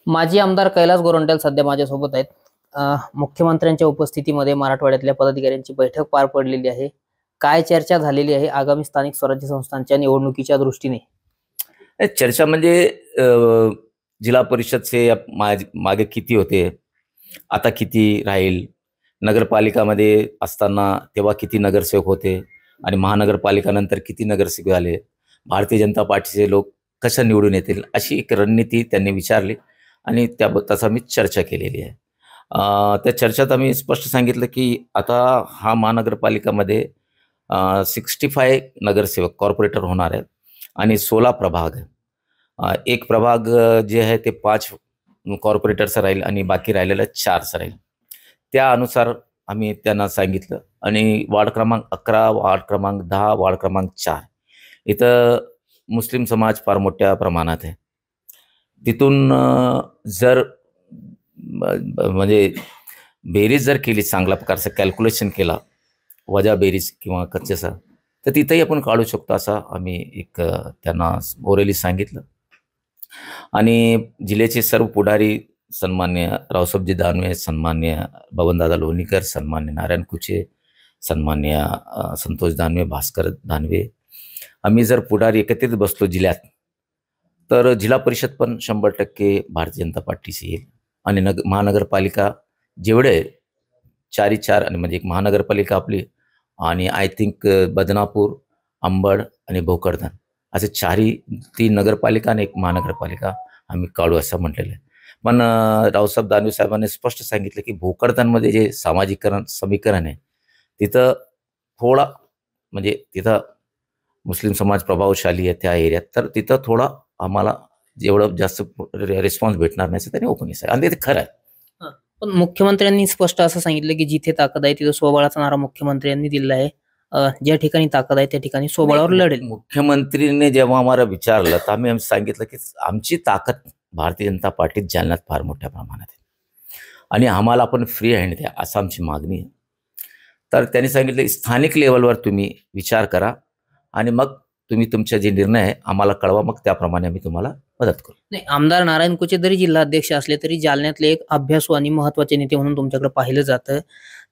माजी आमदार कैलास गोरंट्याल सध्या माझ्यासोबत आहेत. मुख्यमंत्र्यांच्या उपस्थितीमध्ये मराठवाड्यातल्या पदाधिकाऱ्यांची बैठक पार पडलेली आहे. काय चर्चा झालेली आहे आगामी स्थानिक स्वराज्य संस्थांच्या निवडणुकीच्या दृष्टीने? चर्चा म्हणजे जिल्हा परिषदचे मागे किती होते, आता किती राहील, नगरपालिकामध्ये असताना तेव्हा किती नगरसेवक होते आणि महानगरपालिका नंतर किती नगरसेवक झाले, भारतीय जनता पार्टीचे लोक कशा निवडून येतील, अशी एक रणनीती त्यांनी विचारली आणि तसा मी चर्चा केलेली आहे. त्या चर्चेत आम्ही स्पष्ट सांगितलं की आता हा महानगरपालिकामध्ये 65 नगरसेवक कॉर्पोरेटर होणार आहेत आणि 16 प्रभाग आहे. एक प्रभाग जे आहे ते 5 कॉर्पोरेटरचं राहील आणि बाकी राहिलेलं 4चं राहील. त्यानुसार आम्ही त्यांना सांगितलं आणि वार्ड क्रमांक 11, वार्ड क्रमांक 10, वार्ड क्रमांक 4 इथं मुस्लिम समाज फार मोठ्या प्रमाणात आहे. तिथून जर म्हणजे बेरीज जर केली, चांगल्या प्रकारचं कॅल्क्युलेशन केला, वजा बेरीज किंवा कच्चेसा, तर तिथंही आपण काढू शकतो असं आम्ही एक त्यांना ओरली सांगितलं. आणि जिल्ह्याचे सर्व पुढारी सन्मान्य रावसाहेबजी दानवे, सन्मान्य बबनदादा लोणीकर, सन्मान्य नारायण कुचे, सन्मान्य संतोष दानवे, भास्कर दानवे, आम्ही जर पुढारी एकत्रित बसलो जिल्ह्यात, तर जिल्हा परिषद पण 100% भारतीय जनता पार्टीची येईल. आणि महानगरपालिका जेवढे 4 आणि म्हणजे एक महानगरपालिका आपली आणि आय थिंक बदनापूर, अंबड आणि भोकरदन असे 3 नगरपालिका आणि एक महानगरपालिका आम्ही काढू असं म्हटलेलं आहे. पण रावसाहेब दानवे साहेबांनी स्पष्ट सांगितलं की भोकरदनमध्ये जे सामाजिकरण समीकरण आहे तिथं थोडा म्हणजे तिथं मुस्लिम समाज प्रभावशाली आहे त्या एरियात, तर तिथं थोडा आम्हाला जेवढं जास्त रिस्पॉन्स भेटणार नाही त्यांनी ओपनिंग आहे आणि ते खरं आहे. पण मुख्यमंत्र्यांनी स्पष्ट असं सांगितलं की जिथे ताकद आहे तिथे स्वबळाचा नारा मुख्यमंत्र्यांनी दिला आहे. ज्या ठिकाणी ताकद आहे त्या ठिकाणी स्वबळावर लढेल. मुख्यमंत्रीने जेव्हा आम्हाला विचारलं तर आम्ही सांगितलं की आमची ताकद भारतीय जनता पार्टीत जालन्यात फार मोठ्या प्रमाणात आहे आणि आम्हाला आपण फ्री हँड द्या असं आमची मागणी आहे. तर त्यांनी सांगितलं स्थानिक लेवलवर तुम्ही विचार करा आणि मग तुम्ही तुमचे जे निर्णय आहे आम्हाला कळवा, मग त्याप्रमाणे आम्ही तुम्हाला मदत करू. नाही, आमदार नारायण कुचे जरी जिल्हाध्यक्ष असले तरी जालन्यातले एक अभ्यासू आणि महत्वाचे नेते म्हणून तुमच्याकडे पाहिलं जातं.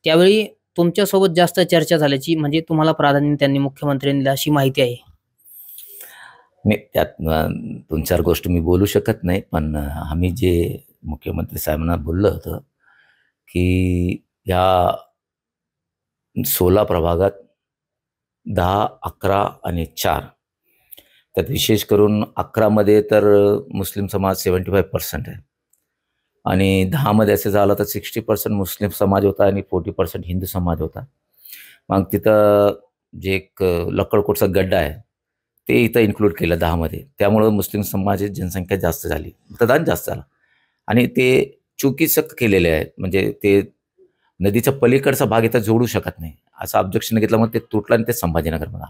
त्यावेळी तुमच्यासोबत जास्त चर्चा झाल्याची म्हणजे तुम्हाला प्राधान्य त्यांनी मुख्यमंत्र्यांनी दिलं अशी माहिती आहे. नाही, त्यात 2-4 गोष्टी मी बोलू शकत नाही, पण आम्ही जे मुख्यमंत्री साहेबांना बोललो होतं की या 16 प्रभागात 10, 11 आणि 4 त्यात विशेष करून 11 मध्ये तर मुस्लिम समाज 75% आहे आणि 10 मध्ये असं झालं तर 60% मुस्लिम समाज होता आणि 40% हिंदू समाज होता. मग तिथं जे एक लक्कडकोटचा गड्डा आहे ते इथं इन्क्लूड केलं 10 मध्ये, त्यामुळं मुस्लिम समाजाची जनसंख्या जास्त झाली, मतदान जास्त झालं आणि ते चुकीचं केलेले आहे. म्हणजे ते नदीच्या पलीकडचा भाग इथं जोडू शकत नाही असं ऑब्जेक्शन घेतलं, मग ते तुटलं आणि ते संभाजीनगरमध्ये.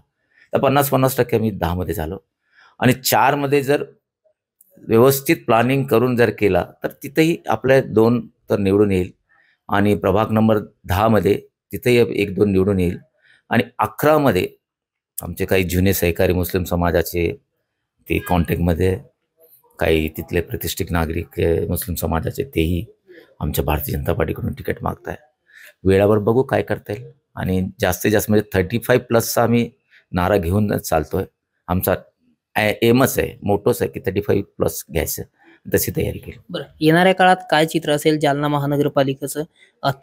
तर 50-50% आम्ही 10 मध्ये झालो आणि 4 मध्ये जर व्यवस्थित प्लॅनिंग करून जर केला तर तिथेही आपल्या 2 तर निवडून येईल आणि प्रभाग नंबर 10 मध्ये तिथेही 1-2 निवडून येईल आणि 11 मध्ये आमचे काही जुने सहकारी मुस्लिम समाजाचे ते कॉन्टॅक्टमध्ये, काही तिथले प्रतिष्ठित नागरिक मुस्लिम समाजाचे तेही आमच्या भारतीय जनता पार्टीकडून तिकीट मागताय. वेळावर बघू काय करता येईल आणि जास्तीत जास्त म्हणजे 35+ आम्ही नारा घेऊन चालतोय. आमचा एमच आहे, मोठोच आहे की 35+ घ्यायचं, तशी तयारी केली. बरं, येणाऱ्या काळात काय चित्र असेल जालना महानगरपालिकेचं?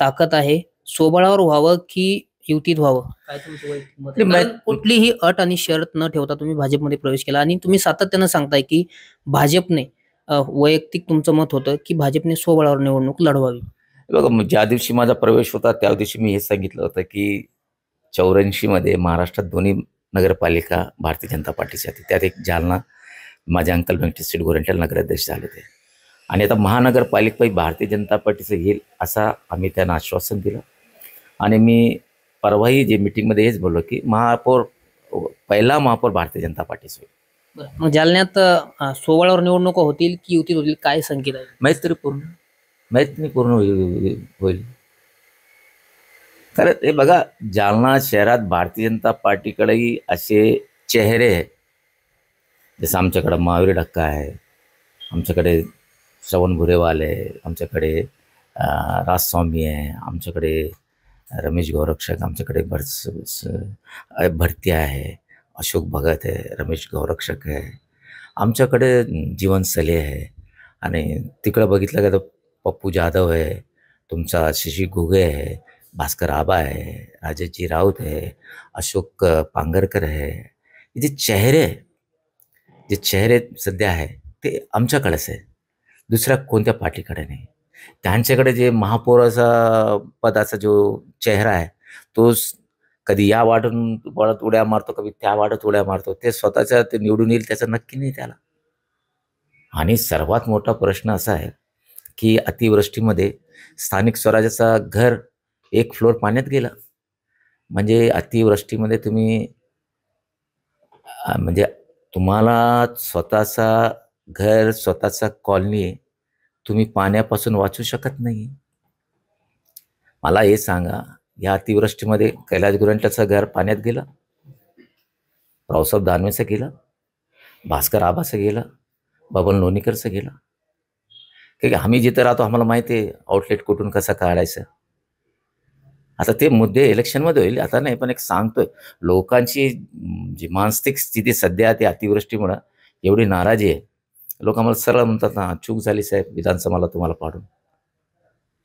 ताकद आहे, स्वबळावर व्हावं की युतीत व्हावं, काय तुमचं वैयक्तिक मत आहे? कारण कुठलीही अट आणि शर्त न ठेवता तुम्ही भाजपमध्ये प्रवेश केला आणि तुम्ही सातत्यानं सांगताय की भाजपने वैयक्तिक तुमचं मत होतं की भाजपने स्वबळावर निवडणूक लढवावी. बघा, ज्या दिवशी माझा प्रवेश होता त्या दिवशी मी हे सांगितलं होतं की 84 मध्ये महाराष्ट्रात 2 नगरपालिका भारतीय जनता पार्टीची होती, त्यात एक जालना माझे अंकल व्यंकटेश गोरंट्याल नगराध्यक्ष झाले होते आणि आता महानगरपालिका भारतीय जनता पार्टीचं येईल असं आम्ही त्यांना आश्वासन दिलं. आणि मी परवाही जे मीटिंगमध्ये हेच बोललो की पहिला महापौर भारतीय जनता पार्टीचं होईल. मग जालन्यात स्वबळावर निवडणुका होतील की युतीत होतील, काय संकेत आहे? मैत्रीपूर्ण होईल. कारण हे बघा, जालना शहरात भारतीय जनता पार्टीकडेही असे चेहरे आहेत, जसं आमच्याकडं महावीर ढक्का आहे, आमच्याकडे श्रवण भुरेवाल आहे, आमच्याकडे राजस्वामी आहे, आमच्याकडे रमेश गौरक्षक, आमच्याकडे भरती आहे, अशोक भगत आहे, रमेश गौरक्षक आहे, आमच्याकडे जीवन सले आहे, आणि तिकडं बघितलं का तर पप्पू जाधव आहे, तुमचा शशी घुगे आहे, भास्कर आबा आहे, राजेशजी राऊत आहे, अशोक पांगरकर आहे. जे चेहरे सध्या आहे ते आमच्याकडेच आहे, दुसऱ्या कोणत्या पार्टीकडे नाही. त्यांच्याकडे जे महापौराचा पदाचा जो चेहरा आहे तो कधी या वाढत उड्या मारतो, कधी त्या वाढत उड्या मारतो. ते स्वतःच्या ते निवडून येईल त्याचं नक्की नाही त्याला. आणि सर्वात मोठा प्रश्न असा आहे की अतिवृष्टीमध्ये स्थानिक स्वराज्याचा घर 1 फ्लोअर पाण्यात गेला. म्हणजे अतिवृष्टीमध्ये तुम्ही म्हणजे तुम्हाला स्वतःचा घर, स्वतःचा कॉलनी तुम्ही पाण्यापासून वाचू शकत नाही. मला हे सांगा, या अतिवृष्टीमध्ये कैलास गुरंट्याचं घर पाण्यात गेलं, रावसाहेब दानवेचं गेलं, भास्कर आबाचं गेलं, बबन लोणीकरचं गेलं. की आम्ही जिथं राहतो आम्हाला माहिती आहे आउटलेट कुठून कसं काढायचं. आता ते मुद्दे इलेक्शनमध्ये होईल, आता नाही, पण एक सांगतोय, लोकांची जी मानसिक स्थिती सध्या ते अतिवृष्टीमुळं एवढी नाराजी आहे. लोक आम्हाला सरळ म्हणतात ना, चूक झाली साहेब, विधानसभाला तुम्हाला पाडून,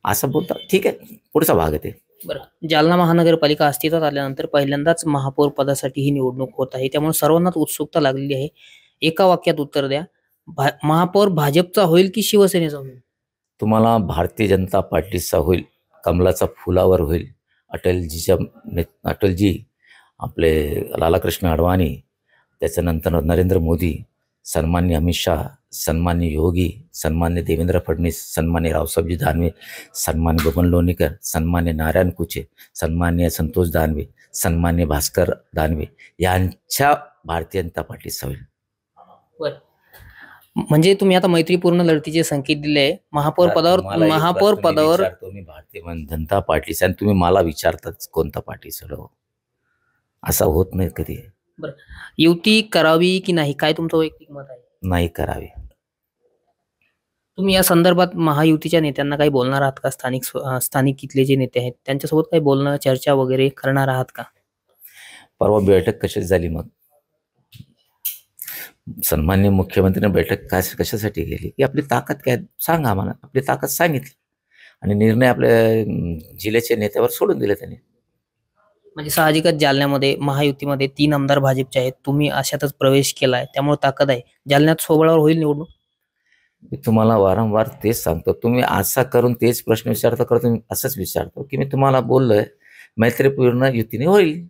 असं बोलतात. ठीक आहे, पुढचा भाग आहे ते. बरं, जालना महानगरपालिका अस्तित्वात आल्यानंतर पहिल्यांदाच महापौर पदासाठी ही निवडणूक होत आहे, त्यामुळे सर्वांनाच उत्सुकता लागलेली आहे. एका वाक्यात उत्तर द्या, महापौर भाजपचा होईल की शिवसेनेचा होईल? तुम्हाला भारतीय जनता पार्टीचा होईल, कमलाचा फुलावर होईल. अटलजी, आपले लालाकृष्ण अडवाणी, त्याच्यानंतर नरेंद्र मोदी, सन्मान्य अमित शाह, सन्मान्य योगी, सन्मान्य देवेंद्र फडणवीस, सन्मान्य रावसाहेबजी दानवे, सन्मान्य बबन लोणीकर, सन्मान्य नारायण कुचे, सन्मान्य संतोष दानवे, सन्मान्य भास्कर दानवे यांच्या भारतीय जनता पार्टीचा होईल. बरं, म्हणजे तुम्ही आता मैत्रीपूर्ण लढतीचे संकेत दिले. महापौर पदावर मी भारतीय जनता पार्टीचा, आणि तुम्ही मला विचारतात कोणता पार्टीचा, असं होत नाही कधी. बरं, युती करावी की नाही, काय तुमचं वैयक्तिक मत आहे? नाही करावी. तुम्ही या संदर्भात महायुतीच्या नेत्यांना काही बोलणार आहात का? स्थानिक इथले जे नेते आहेत त्यांच्यासोबत काही बोलणं, चर्चा वगैरे करणार आहात का? परवा बैठक कशी झाली, मग सन्मान्य मुख्यमंत्र्यांनी बैठक कशासाठी गेली की आपली ताकद काय सांगा आम्हाला. आपली ताकद सांगितली आणि निर्णय आपल्या जिल्ह्याच्या नेत्यावर सोडून दिले त्यांनी. म्हणजे साहजिकच जालन्यामध्ये महायुतीमध्ये 3 आमदार भाजपचे आहेत, तुम्ही अशातच प्रवेश केलाय, त्यामुळे ताकद आहे. जालन्यात सोबळावर होईल निवडणूक? मी तुम्हाला वारंवार तेच सांगतो, तुम्ही असा करून तेच प्रश्न विचारता करतो. तुम्ही असंच विचारतो की मी तुम्हाला बोललोय मैत्रीपूर्ण युतीने होईल.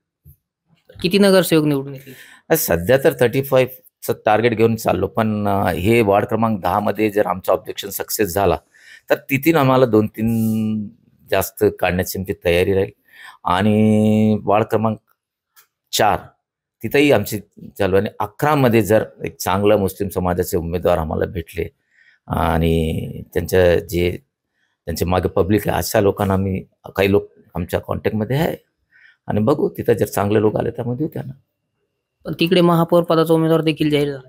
किती नगरसेवक निवडून येतील? सध्या तर 35चं टार्गेट घेऊन चाललो, पण हे वार्ड क्रमांक 10 मध्ये जर आमचा ऑब्जेक्शन सक्सेस झाला तर तिथून आम्हाला 2-3 जास्त काढण्याची आमची तयारी राहील. आणि वार्ड क्रमांक 4 तिथंही आमची चालू आहे. 11 मध्ये जर एक चांगला मुस्लिम समाजाचे उमेदवार आम्हाला भेटले आणि त्यांचे मागे पब्लिक आहे, अशा लोकांना आम्ही, काही लोक आमच्या कॉन्टॅक्टमध्ये आहे, आणि बघू तिथं जर चांगले लोक आले तर देऊ त्यांना. पण तिकडे महापौर पदाचा उमेदवार देखील जाहीर झाला.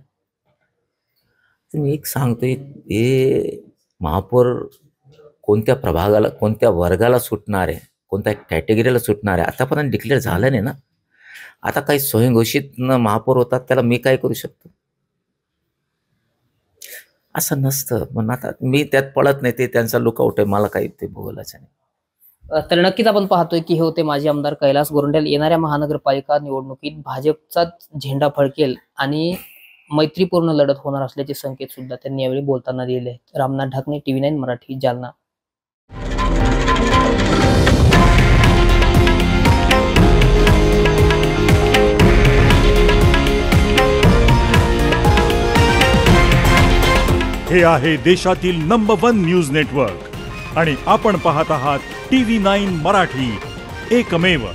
मी एक सांगतोय, हे महापौर कोणत्या प्रभागाला, कोणत्या वर्गाला सुटणार आहे, कोणत्या कॅटेगरीला सुटणार आहे आतापर्यंत डिक्लेअर झालं नाही ना. आता काही स्वयंघोषित महापौर होतात, त्याला मी काय करू शकतो? असं नसतं. पण आता मी त्यात पडत नाही, ते त्यांचा लुकआउट आहे, मला काही ते बोलायचं नाही. तर नक्कीच आपण पाहतोय की हे होते माजी आमदार कैलास गोरंट्याल. येणाऱ्या महानगरपालिका निवडणुकीत भाजपचा झेंडा फडकेल आणि मैत्रीपूर्ण लढत होणार असल्याचे संकेत सुद्धा त्यांनी यावेळी बोलताना दिले आहेत. रामनाथ ढाकणे, TV9 मराठी, जालना. हे आहे देशातील नंबर 1 न्यूज नेटवर्क आणि आपण पाहत आहात TV9 मराठी, एकमेव.